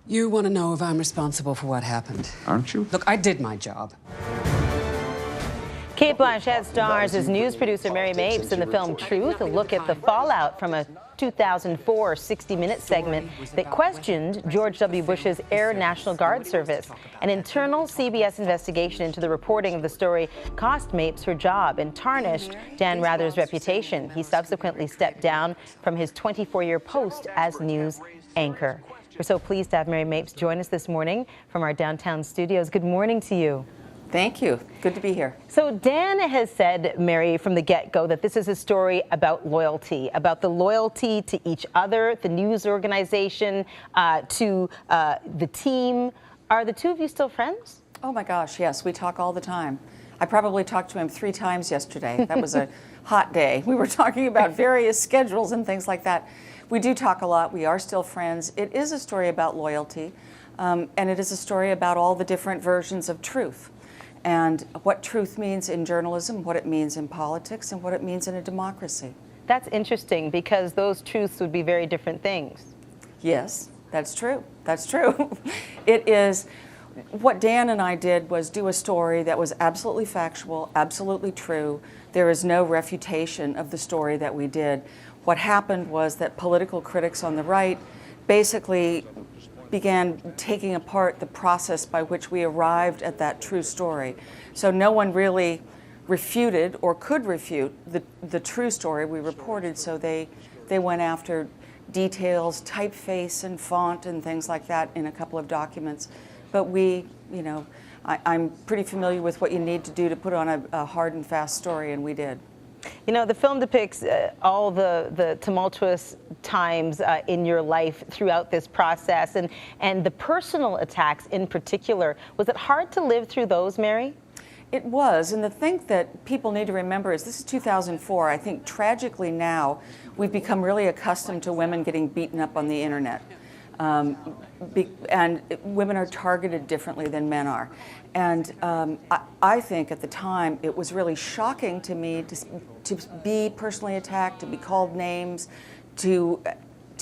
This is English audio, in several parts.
You want to know if I'm responsible for what happened? Aren't you? Look, I did my job. Kate Blanchett stars as news producer Mary Mapes in the film Truth, a look at the fallout from a 2004 60-minute segment that questioned George W. Bush's Air National Guard service. An internal CBS investigation into the reporting of the story cost Mapes her job and tarnished Dan Rather's reputation. He subsequently stepped down from his 24-year post as news anchor. We're so pleased to have Mary Mapes join us this morning from our downtown studios. Good morning to you. Thank you. Good to be here. So Dan has said, Mary, from the get-go that this is a story about loyalty, about the loyalty to each other, the news organization, to the team. Are the two of you still friends? Oh my gosh, yes, we talk all the time. I probably talked to him 3 times yesterday. That was a hot day. We were talking about various schedules and things like that. We do talk a lot. We are still friends. It is a story about loyalty, and it is a story about all the different versions of truth, and what truth means in journalism, what it means in politics, and what it means in a democracy. That's interesting, because those truths would be very different things. Yes, that's true. That's true. It is. What Dan and I did was do a story that was absolutely factual, absolutely true. There is no refutation of the story that we did. What happened was that political critics on the right basically began taking apart the process by which we arrived at that true story. So no one really refuted or could refute the true story we reported, so they went after details, typeface and font and things like that in a couple of documents. But we, I'm pretty familiar with what you need to do to put on a hard and fast story, and we did. You know, the film depicts all the tumultuous times in your life throughout this process, and the personal attacks in particular. Was it hard to live through those, Mary? It was, and the thing that people need to remember is this is 2004. I think tragically now we've become really accustomed to women getting beaten up on the internet. And women are targeted differently than men are. And I think at the time it was really shocking to me to be personally attacked, to be called names, to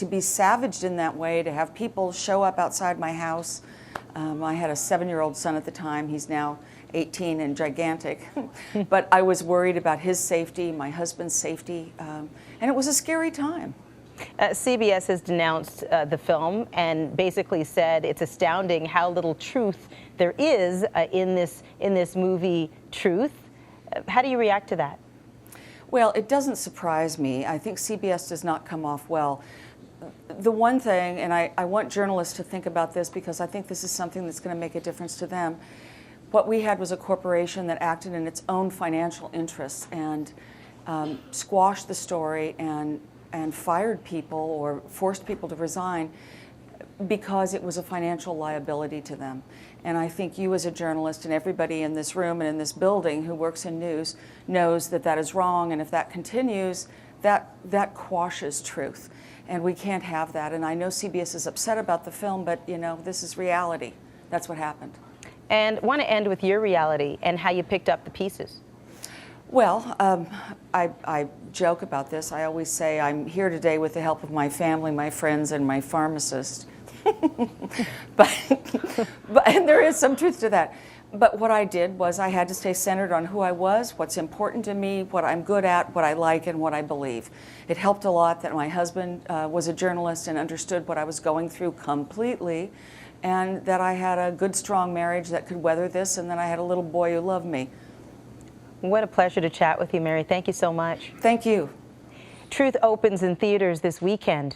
be savaged in that way, to have people show up outside my house. I had a 7-year-old son at the time. He's now 18 and gigantic. But I was worried about his safety, my husband's safety, and it was a scary time. CBS has denounced the film and basically said it's astounding how little truth there is in this movie, Truth. How do you react to that? Well, it doesn't surprise me. I think CBS does not come off well. The one thing, and I want journalists to think about this because I think this is something that's going to make a difference to them. What we had was a corporation that acted in its own financial interests and squashed the story and fired people or forced people to resign because it was a financial liability to them. And I think you as a journalist and everybody in this room and in this building who works in news knows that that is wrong, and if that continues, that quashes truth. And we can't have that. And I know CBS is upset about the film, but this is reality. That's what happened. And I want to end with your reality and how you picked up the pieces. Well, I joke about this. I always say I'm here today with the help of my family, my friends, and my pharmacist. And there is some truth to that. But what I did was I had to stay centered on who I was, what's important to me, what I'm good at, what I like, and what I believe. It helped a lot that my husband was a journalist and understood what I was going through completely, and that I had a good, strong marriage that could weather this, and then I had a little boy who loved me. What a pleasure to chat with you, Mary. Thank you so much. Thank you. Truth opens in theaters this weekend.